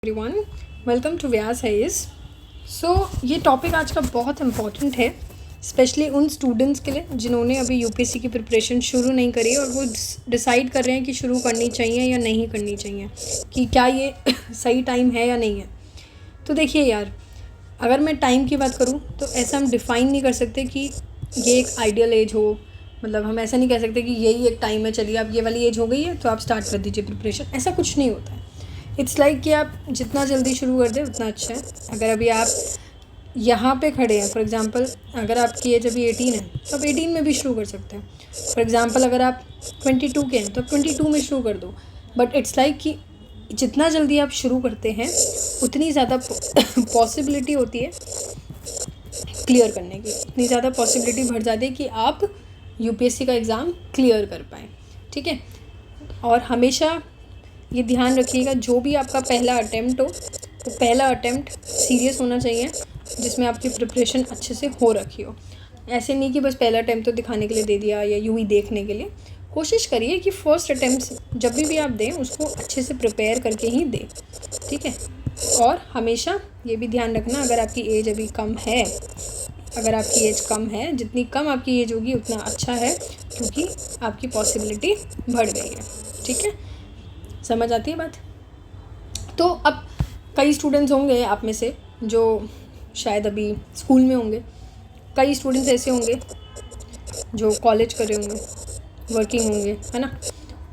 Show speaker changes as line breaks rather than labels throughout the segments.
Everyone, welcome to Vyas heights. ये topic आज का बहुत इम्पॉर्टेंट है, स्पेशली उन स्टूडेंट्स के लिए जिन्होंने अभी यूपीएससी की प्रिपरेशन शुरू नहीं करी और वो डिसाइड कर रहे हैं कि शुरू करनी चाहिए या नहीं करनी चाहिए, कि क्या ये सही टाइम है या नहीं है। तो देखिए यार, अगर मैं टाइम की बात करूँ तो ऐसा हम डिफ़ाइन नहीं कर सकते कि ये एक आइडियल एज हो। मतलब हम ऐसा नहीं कह सकते कि यही एक टाइम है, चलिए अब ये वाली एज हो गई है तो आप स्टार्ट कर दीजिए प्रिपरेशन। ऐसा कुछ नहीं होता है। इट्स लाइक कि आप जितना जल्दी शुरू कर दें उतना अच्छा है। अगर अभी आप यहाँ पे खड़े हैं, फॉर एग्ज़ाम्पल अगर आपकी एज अभी 18 है तो आप 18 में भी शुरू कर सकते हैं। फॉर एग्ज़ाम्पल अगर आप 22 के हैं तो आप 22 में शुरू कर दो। बट इट्स लाइक कि जितना जल्दी आप शुरू करते हैं उतनी ज़्यादा पॉसिबिलिटी होती है क्लियर करने की, उतनी ज़्यादा पॉसिबिलिटी बढ़ जाती है कि आप यूपीएससी का एग्ज़ाम क्लियर कर पाएँ। ठीक है, और हमेशा ये ध्यान रखिएगा, जो भी आपका पहला अटेम्प्ट हो तो पहला अटेम्प्ट सीरियस होना चाहिए, जिसमें आपकी प्रिपरेशन अच्छे से हो रखी हो। ऐसे नहीं कि बस पहला अटेम्प्ट तो दिखाने के लिए दे दिया या यूँ ही देखने के लिए। कोशिश करिए कि फ़र्स्ट अटेम्प्ट जब भी आप दें उसको अच्छे से प्रिपेयर करके ही दें। ठीक है, और हमेशा ये भी ध्यान रखना, अगर आपकी एज अभी कम है, अगर आपकी एज कम है, जितनी कम आपकी एज होगी उतना अच्छा है, क्योंकि आपकी पॉसिबिलिटी बढ़ गई है। ठीक है, समझ आती है बात। तो अब कई स्टूडेंट्स होंगे आप में से जो शायद अभी स्कूल में होंगे, कई स्टूडेंट्स ऐसे होंगे जो कॉलेज कर रहे होंगे, वर्किंग होंगे, है ना।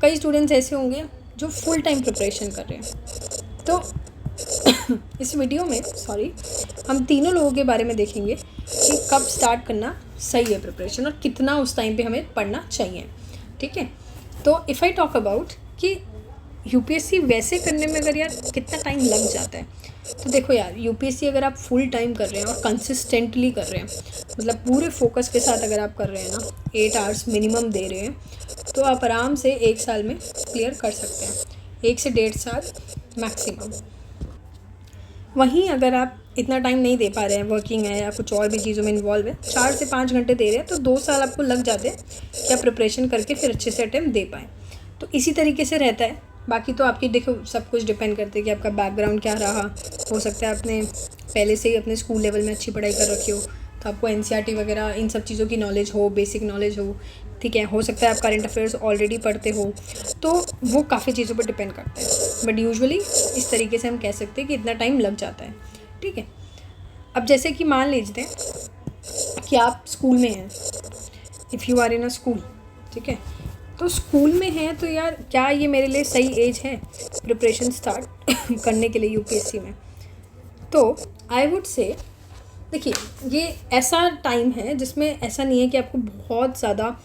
कई स्टूडेंट्स ऐसे होंगे जो फुल टाइम प्रिपरेशन कर रहे हैं। तो इस वीडियो में हम तीनों लोगों के बारे में देखेंगे कि कब स्टार्ट करना सही है प्रिपरेशन और कितना उस टाइम पे हमें पढ़ना चाहिए। ठीक है, तो इफ़ आई टॉक अबाउट कि यूपीएससी वैसे करने में अगर यार कितना टाइम लग जाता है, तो देखो यार, यूपीएससी अगर आप फुल टाइम कर रहे हैं और कंसिस्टेंटली कर रहे हैं, मतलब पूरे फोकस के साथ अगर आप कर रहे हैं ना, 8 आवर्स मिनिमम दे रहे हैं, तो आप आराम से 1 साल में क्लियर कर सकते हैं, 1 से 1.5 साल मैक्सिमम। वहीं अगर आप इतना टाइम नहीं दे पा रहे हैं, वर्किंग है या कुछ और भी चीज़ों में इन्वॉल्व है, 4 से 5 घंटे दे रहे हैं, तो 2 साल आपको लग जाते हैं कि आप प्रिपरेशन करके फिर अच्छे से अटेम्प्ट दे पाएँ। तो इसी तरीके से रहता है। बाकी तो आपकी देखो सब कुछ डिपेंड करते हैं कि आपका बैकग्राउंड क्या रहा। हो सकता है आपने पहले से ही अपने स्कूल लेवल में अच्छी पढ़ाई कर रखी हो, तो आपको एनसीईआरटी वगैरह इन सब चीज़ों की नॉलेज हो, बेसिक नॉलेज हो। ठीक है, हो सकता है आप करंट अफेयर्स ऑलरेडी पढ़ते हो, तो वो काफ़ी चीज़ों पर डिपेंड करता है। बट यूजुअली इस तरीके से हम कह सकते हैं कि इतना टाइम लग जाता है। ठीक है, अब जैसे कि मान लीजिए कि आप स्कूल में हैं, if you are in a school, ठीक है, तो स्कूल में है तो यार क्या ये मेरे लिए सही एज है प्रिपरेशन स्टार्ट करने के लिए यूपीएससी में? तो आई वुड से, देखिए, ये ऐसा टाइम है जिसमें ऐसा नहीं है कि आपको बहुत ज़्यादा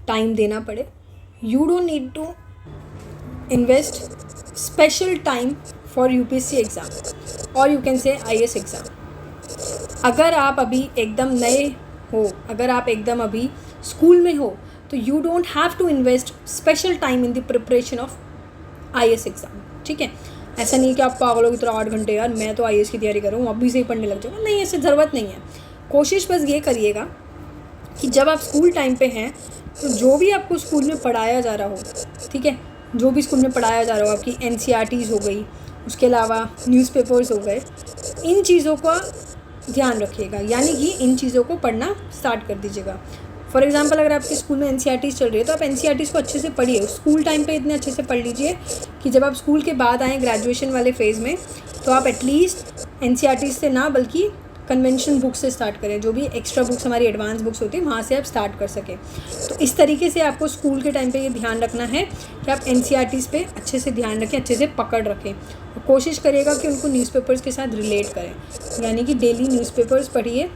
टाइम देना पड़े। You don't need to invest special time for UPSC exam और you can say IAS exam. अगर आप अभी एकदम नए हो, अगर आप एकदम अभी स्कूल में हो, तो you don't have to invest special time in the preparation of IAS exam. ठीक है, ऐसा नहीं कि आप पागलों की तरह 8 घंटे यार मैं तो आईएएस की तैयारी कर रहा हूँ अभी से ही पढ़ने लग जाऊँगा, नहीं, ऐसे ज़रूरत नहीं है। कोशिश बस ये करिएगा कि जब आप स्कूल टाइम पे हैं तो जो भी आपको स्कूल में पढ़ाया जा रहा हो, ठीक है, जो भी स्कूल में पढ़ाया जा रहा हो, आपकी एनसीईआरटीज़ हो गई, उसके अलावा न्यूज़पेपर्स हो गए, इन चीज़ों का ध्यान रखिएगा, यानी कि इन चीज़ों को पढ़ना स्टार्ट कर दीजिएगा। फॉर एग्जाम्पल अगर आपके स्कूल में एनसीईआरटीज़ चल रही है तो आप एनसीईआरटीज़ को अच्छे से पढ़िए, स्कूल टाइम पे इतने अच्छे से पढ़ लीजिए कि जब आप स्कूल के बाद आएँ ग्रेजुएशन वाले फेज़ में, तो आप एटलीस्ट एनसीईआरटीज़ से ना बल्कि कन्वेंशन बुक से स्टार्ट करें। जो भी एक्स्ट्रा बुक्स हमारी एडवांस बुक्स होती हैं वहाँ से आप स्टार्ट कर सकें। तो इस तरीके से आपको स्कूल के टाइम पे ये ध्यान रखना है कि आप एनसीईआरटीज़ पे अच्छे से ध्यान रखें, अच्छे से पकड़ रखें, और कोशिश करिएगा कि उनको न्यूज़पेपर्स के साथ रिलेट करें, यानी कि डेली न्यूज़पेपर्स पढ़िए,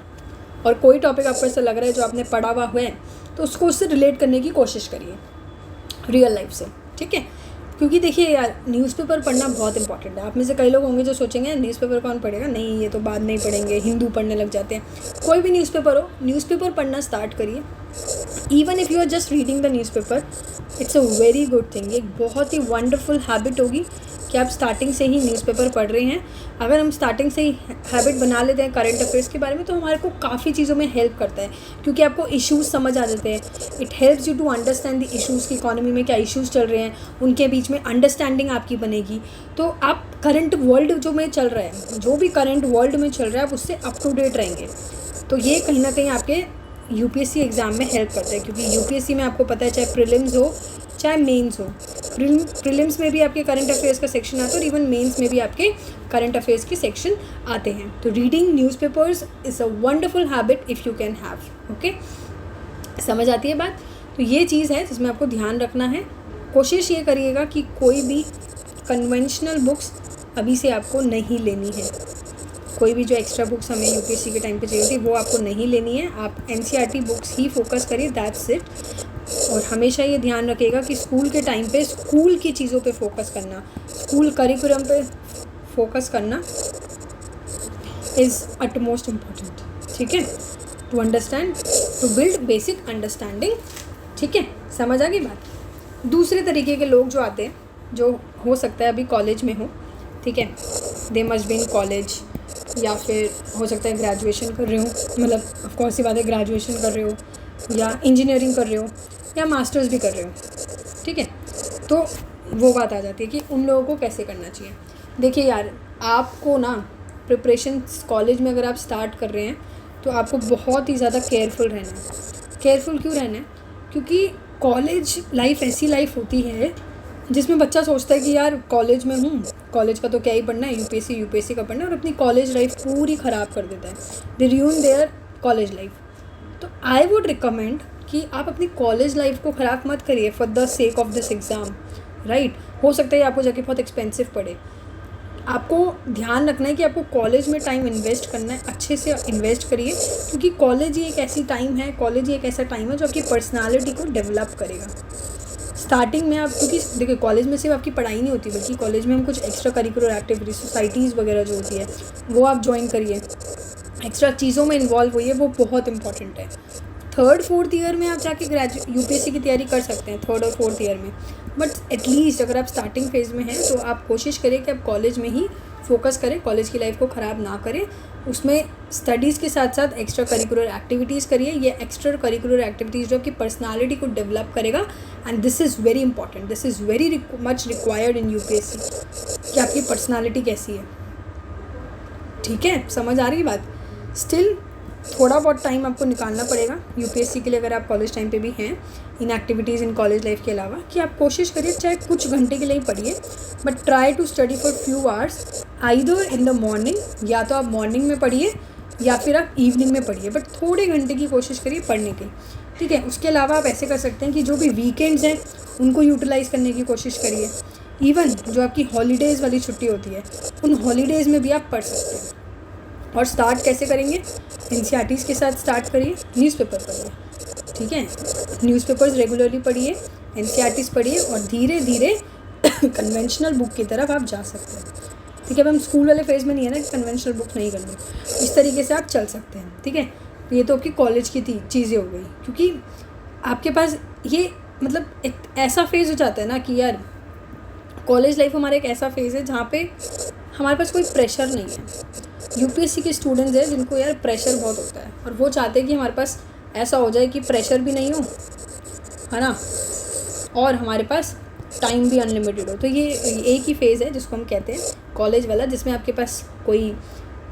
और कोई टॉपिक आपको ऐसा लग रहा है जो आपने पढ़ा हुआ है तो उसको उससे रिलेट करने की कोशिश करिए रियल लाइफ से। ठीक है, क्योंकि देखिए यार, न्यूज़पेपर पढ़ना बहुत इंपॉर्टेंट है। आप में से कई लोग होंगे जो सोचेंगे न्यूज़पेपर कौन पढ़ेगा, नहीं ये तो बाद में ही पढ़ेंगे, हिंदू पढ़ने लग जाते हैं। कोई भी न्यूज़पेपर हो, न्यूज़पेपर पढ़ना स्टार्ट करिए। Even if you are just reading the newspaper, it's a very good thing. एक बहुत ही वंडरफुल हैबिट होगी कि आप स्टार्टिंग से ही न्यूज़पेपर पढ़ रहे हैं। अगर हम स्टार्टिंग से ही हैबिट बना लेते हैं करंट अफेयर्स के बारे में, तो हमारे को काफ़ी चीज़ों में हेल्प करता है, क्योंकि आपको इश्यूज़ समझ आ जाते हैं। It helps you to understand the issues की इकोनॉमी में क्या इश्यूज़ चल रहे हैं, उनके बीच में अंडरस्टैंडिंग आपकी बनेगी। तो आप करंट वर्ल्ड जो में चल रहा है, जो भी करंट वर्ल्ड में चल रहा है, आप उससे अप टू डेट रहेंगे। तो ये कहीं ना कहीं आपके यूपीएससी एग्ज़ाम में हेल्प करता है, क्योंकि यूपीएससी में आपको पता है चाहे प्रीलिम्स हो चाहे मेंस हो, प्रीलिम्स में भी आपके करंट अफेयर्स का सेक्शन आता है और इवन मेंस में भी आपके करंट अफेयर्स के सेक्शन आते हैं। तो reading newspapers is a wonderful habit if you can have. Okay, समझ आती है बात? तो ये चीज़ है जिसमें आपको ध्यान रखना है। कोशिश ये करिएगा कि कोई भी कन्वेंशनल बुक्स अभी से आपको नहीं लेनी है। कोई भी जो एक्स्ट्रा बुक्स हमें यूपीएससी के टाइम पे चाहिए थी वो आपको नहीं लेनी है। आप एनसीईआरटी बुक्स ही फोकस करिए, दैट्स इट। और हमेशा ये ध्यान रखिएगा कि स्कूल के टाइम पे स्कूल की चीज़ों पे फोकस करना, स्कूल करिकुलम पे फोकस करना इज़ अटमोस्ट इम्पॉर्टेंट। ठीक है, to understand, to build basic understanding. ठीक है, समझ आ गई बात? दूसरे तरीके के लोग जो आते हैं, जो हो सकता है अभी कॉलेज में हो, ठीक है, they must be in college, या फिर हो सकता है ग्रेजुएशन कर रहे हो, मतलब ऑफकोर्स ये बात है, ग्रेजुएशन कर रहे हो या इंजीनियरिंग कर रहे हो या मास्टर्स भी कर रहे हो। ठीक है, तो वो बात आ जाती है कि उन लोगों को कैसे करना चाहिए। देखिए यार, आपको ना प्रिपरेशन कॉलेज में अगर आप स्टार्ट कर रहे हैं तो आपको बहुत ही ज़्यादा केयरफुल रहना है। केयरफुल क्यों रहना है? क्योंकि कॉलेज लाइफ ऐसी लाइफ होती है जिसमें बच्चा सोचता है कि यार कॉलेज में हूँ, कॉलेज का तो क्या ही पढ़ना है, यूपीएससी का पढ़ना है, और अपनी कॉलेज लाइफ पूरी ख़राब कर देता है। दे रूइन देयर कॉलेज लाइफ। तो आई वुड रिकमेंड कि आप अपनी कॉलेज लाइफ को ख़राब मत करिए for the sake of this exam, right. हो सकता है आपको जाके बहुत एक्सपेंसिव पड़े। आपको ध्यान रखना है कि आपको कॉलेज में टाइम इन्वेस्ट करना है, अच्छे से इन्वेस्ट करिए, क्योंकि कॉलेज ही एक ऐसी टाइम है, कॉलेज ही एक ऐसा टाइम है जो आपकी पर्सनालिटी को डेवलप करेगा। स्टार्टिंग में आप, क्योंकि देखिए कॉलेज में सिर्फ आपकी पढ़ाई नहीं होती, बल्कि कॉलेज में हम कुछ एक्स्ट्रा करिकुलर एक्टिविटीज़, सोसाइटीज़ वगैरह जो होती है वो आप ज्वाइन करिए, एक्स्ट्रा चीज़ों में इन्वॉल्व होइए, वो बहुत इंपॉर्टेंट है। थर्ड फोर्थ ईयर में आप जाके यूपीएससी की तैयारी कर सकते हैं, थर्ड और फोर्थ ईयर में, बट एटलीस्ट अगर आप स्टार्टिंग फेज़ में हैं तो आप कोशिश करें कि आप कॉलेज में ही फोकस करें, कॉलेज की लाइफ को ख़राब ना करें। उसमें स्टडीज़ के साथ साथ एक्स्ट्रा करिकुलर एक्टिविटीज़ करिए। ये एक्स्ट्रा करिकुलर एक्टिविटीज़ जो आपकी पर्सनालिटी को डेवलप करेगा, and this is very important, this is very much required in UPSC, कि आपकी पर्सनालिटी कैसी है। ठीक है, समझ आ रही बात? स्टिल थोड़ा बहुत टाइम आपको निकालना पड़ेगा यूपीएससी के लिए, अगर आप कॉलेज टाइम पे भी हैं, इन एक्टिविटीज़ इन कॉलेज लाइफ के अलावा, कि आप कोशिश करिए चाहे कुछ घंटे के लिए ही पढ़िए, but try to study for few hours either in the morning, या तो आप मॉर्निंग में पढ़िए या फिर आप इवनिंग में पढ़िए, बट थोड़े घंटे की कोशिश करिए पढ़ने की। ठीक है, उसके अलावा आप ऐसे कर सकते हैं कि जो भी वीकेंड्स हैं उनको यूटिलाइज़ करने की कोशिश करिए। इवन जो आपकी हॉलीडेज़ वाली छुट्टी होती है, उन हॉलीडेज़ में भी आप पढ़ सकते हैं। और स्टार्ट कैसे करेंगे? एनसीईआरटीज़ के साथ स्टार्ट करिए, न्यूज़पेपर पढ़िए। ठीक है, न्यूज़पेपर्स रेगुलरली पढ़िए, एनसीईआरटीज़ पढ़िए, और धीरे धीरे कन्वेंशनल बुक की तरफ आप जा सकते हैं। ठीक है, अब हम स्कूल वाले फेज़ में नहीं है ना कि कन्वेंशनल बुक नहीं करनी, इस तरीके से आप चल सकते हैं। ठीक है, तो ये तो आपकी कॉलेज की चीज़ें हो गई, क्योंकि आपके पास ये मतलब एक ऐसा फेज़ हो जाता है ना कि यार कॉलेज लाइफ हमारा एक ऐसा फेज़ है जहाँ पे हमारे पास कोई प्रेशर नहीं है। यूपीएससी के स्टूडेंट्स हैं जिनको यार प्रेशर बहुत होता है, और वो चाहते हैं कि हमारे पास ऐसा हो जाए कि प्रेशर भी नहीं हो, है ना, और हमारे पास टाइम भी अनलिमिटेड हो। तो ये एक ही फेज़ है जिसको हम कहते हैं कॉलेज वाला, जिसमें आपके पास कोई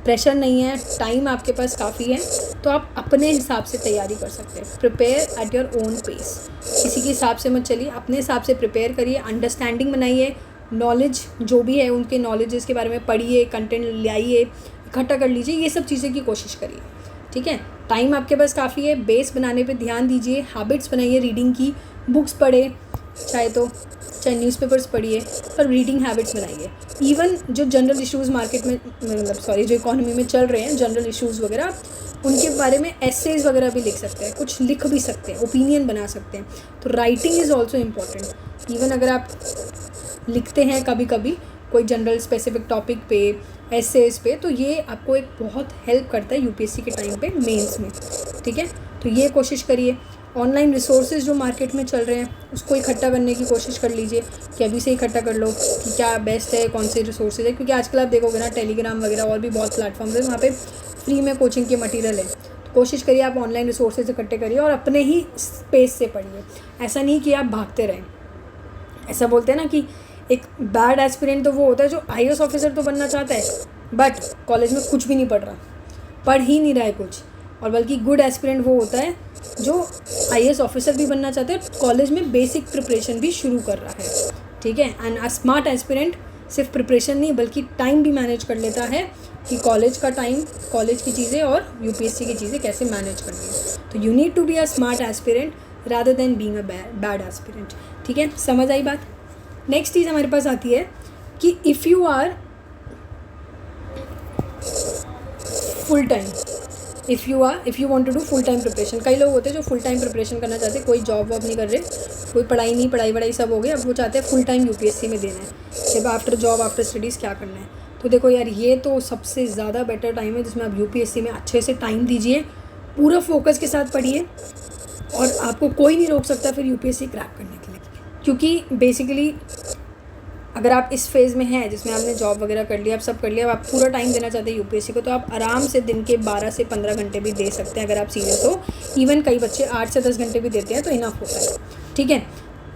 प्रेशर नहीं है, टाइम आपके पास काफ़ी है, तो आप अपने हिसाब से तैयारी कर सकते हैं। Prepare at your own pace, किसी के हिसाब से मत चलिए, अपने हिसाब से प्रिपेयर करिए, अंडरस्टैंडिंग बनाइए, नॉलेज जो भी है उनके नॉलेजेस के बारे में पढ़िए, कंटेंट लाइए, इकट्ठा कर लीजिए, ये सब चीज़ें की कोशिश करिए। ठीक है, टाइम आपके पास काफ़ी है, बेस बनाने पे ध्यान दीजिए, हैबिट्स बनाइए रीडिंग की, बुक्स पढ़े, चाहे न्यूज़पेपर्स पढ़िए, पर रीडिंग हैबिट्स बनाइए। इवन जो जनरल इश्यूज़ मार्केट में, मतलब जो इकोनॉमी में चल रहे हैं, जनरल इश्यूज़ वगैरह, उनके बारे में एसेज वगैरह भी लिख सकते हैं, कुछ लिख भी सकते हैं, ओपिनियन बना सकते हैं। तो writing is also important. Even अगर आप लिखते हैं कभी कभी कोई जनरल स्पेसिफिक टॉपिक पे, एसेज पे, तो ये आपको एक बहुत हेल्प करता है यूपीएससी के टाइम पे, मेंस में। ठीक है, तो ये कोशिश करिए। ऑनलाइन रिसोर्सेज जो मार्केट में चल रहे हैं उसको इकट्ठा करने की कोशिश कर लीजिए कि अभी से इकट्ठा कर लो कि क्या बेस्ट है, कौन से रिसोर्सेज है, क्योंकि आजकल आप देखोगे ना टेलीग्राम वगैरह और भी बहुत प्लेटफॉर्म्स है वहाँ पे फ्री में कोचिंग के मटेरियल है। तो कोशिश करिए आप ऑनलाइन रिसोर्सेज इकट्ठे करिए और अपने ही स्पेस से पढ़िए। ऐसा नहीं कि आप भागते रहें। ऐसा बोलते हैं ना कि एक बैड एस्पिरेंट तो वो होता है जो IAS ऑफिसर तो बनना चाहता है बट कॉलेज में कुछ भी नहीं पढ़ रहा, पढ़ ही नहीं रहा है कुछ, और बल्कि गुड एस्पिरेंट वो होता है जो IAS ऑफिसर भी बनना चाहते हैं, कॉलेज में बेसिक प्रिपरेशन भी शुरू कर रहा है, ठीक है। एंड अ स्मार्ट एस्पिरेंट सिर्फ प्रिपरेशन नहीं बल्कि टाइम भी मैनेज कर लेता है कि कॉलेज का टाइम, कॉलेज की चीज़ें और UPSC की चीज़ें कैसे मैनेज करनी है। तो you need to be a smart aspirant rather than being a bad aspirant, ठीक है। समझ आई बात। नेक्स्ट चीज़ हमारे पास आती है कि if you are full time, if you want to do full time preparation. कई लोग होते हैं जो फुल टाइम प्रिपरेशन करना चाहते हैं, कोई जॉब वॉब नहीं कर रहे, कोई पढ़ाई सब हो गई, अब वो चाहते हैं फुल टाइम UPSC में देना है, जब आफ्टर जॉब आफ्टर स्टडीज़ क्या करना है। तो देखो यार, ये तो सबसे ज़्यादा बेटर टाइम है जिसमें आप UPSC में अच्छे से टाइम दीजिए, पूरा फोकस के साथ पढ़िए और आपको कोई नहीं रोक सकता फिर UPSC क्रैक करने के लिए। क्योंकि बेसिकली अगर आप इस फेज़ में हैं जिसमें आपने जॉब वगैरह कर लिया, आप सब कर लिया, अब आप पूरा टाइम देना चाहते हैं UPSC को, तो आप आराम से दिन के 12 से 15 घंटे भी दे सकते हैं अगर आप सीरियस हो। इवन कई बच्चे 8 से 10 घंटे भी देते हैं तो इनफ होता है, ठीक है।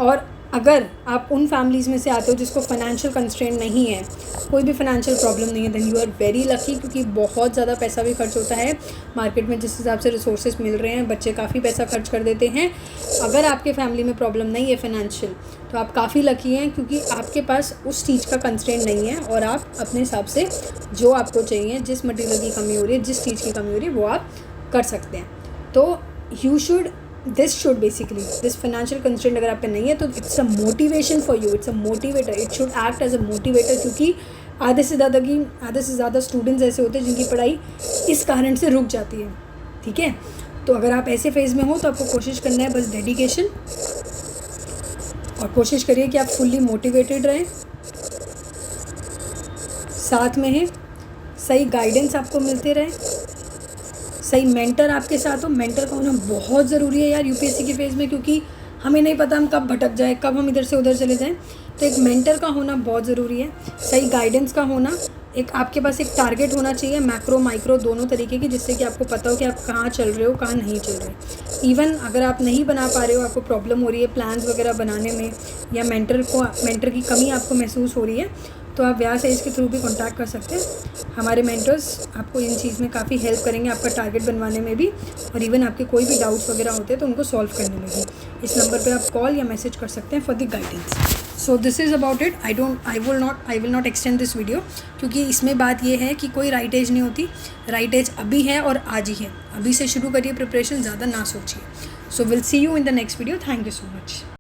और अगर आप उन फैमिलीज़ में से आते हो जिसको फाइनेंशियल कंस्ट्रेंट नहीं है, कोई भी फाइनेंशियल प्रॉब्लम नहीं है, then you are very lucky, क्योंकि बहुत ज़्यादा पैसा भी खर्च होता है मार्केट में जिस हिसाब से रिसोर्सेज मिल रहे हैं, बच्चे काफ़ी पैसा खर्च कर देते हैं। अगर आपके फैमिली में प्रॉब्लम नहीं है फाइनेंशियल, तो आप काफ़ी लकी हैं क्योंकि आपके पास उस चीज़ का कंस्ट्रेंट नहीं है और आप अपने हिसाब से जो आपको चाहिए, जिस मटेरियल की कमी हो रही है, जिस चीज़ की कमी हो रही है, वो आप कर सकते हैं। तो दिस फाइनेंशियल कंस्ट्रेंट अगर आप पे नहीं है तो it's a motivation for you, it's a motivator, it should act as a motivator, क्योंकि आधे से ज़्यादा स्टूडेंट्स ऐसे होते हैं जिनकी पढ़ाई इस कारण से रुक जाती है, ठीक है। तो अगर आप ऐसे फेज़ में हो तो आपको कोशिश करना है बस डेडिकेशन, और कोशिश करिए कि आप फुल्ली मोटिवेटेड रहें, साथ में है सही गाइडेंस आपको मिलते रहे, सही मेंटर आपके साथ हो। मेंटर का होना बहुत ज़रूरी है यार UPSC के फेज़ में, क्योंकि हमें नहीं पता हम कब भटक जाए, कब हम इधर से उधर चले जाएं, तो एक मेंटर का होना बहुत ज़रूरी है। सही गाइडेंस का होना, एक आपके पास एक टारगेट होना चाहिए, मैक्रो माइक्रो दोनों तरीके की, जिससे कि आपको पता हो कि आप कहाँ चल रहे हो, कहाँ नहीं चल रहे। इवन अगर आप नहीं बना पा रहे हो, आपको प्रॉब्लम हो रही है प्लान्स वगैरह बनाने में, या मेंटर की कमी आपको महसूस हो रही है, तो आप व्यास एज के थ्रू भी कांटेक्ट कर सकते हैं। हमारे मेंटर्स आपको इन चीज़ में काफ़ी हेल्प करेंगे, आपका टारगेट बनवाने में भी, और इवन आपके कोई भी डाउट्स वगैरह होते हैं तो उनको सॉल्व करने में भी। इस नंबर पे आप कॉल या मैसेज कर सकते हैं for the guidance. So this is about it. I will not extend this video, क्योंकि इसमें बात ये है कि कोई राइट एज नहीं होती, राइट एज अभी है और आज ही है। अभी से शुरू करिए प्रिपरेशन, ज़्यादा ना सोचिए। So will see you in the next video. Thank you so much.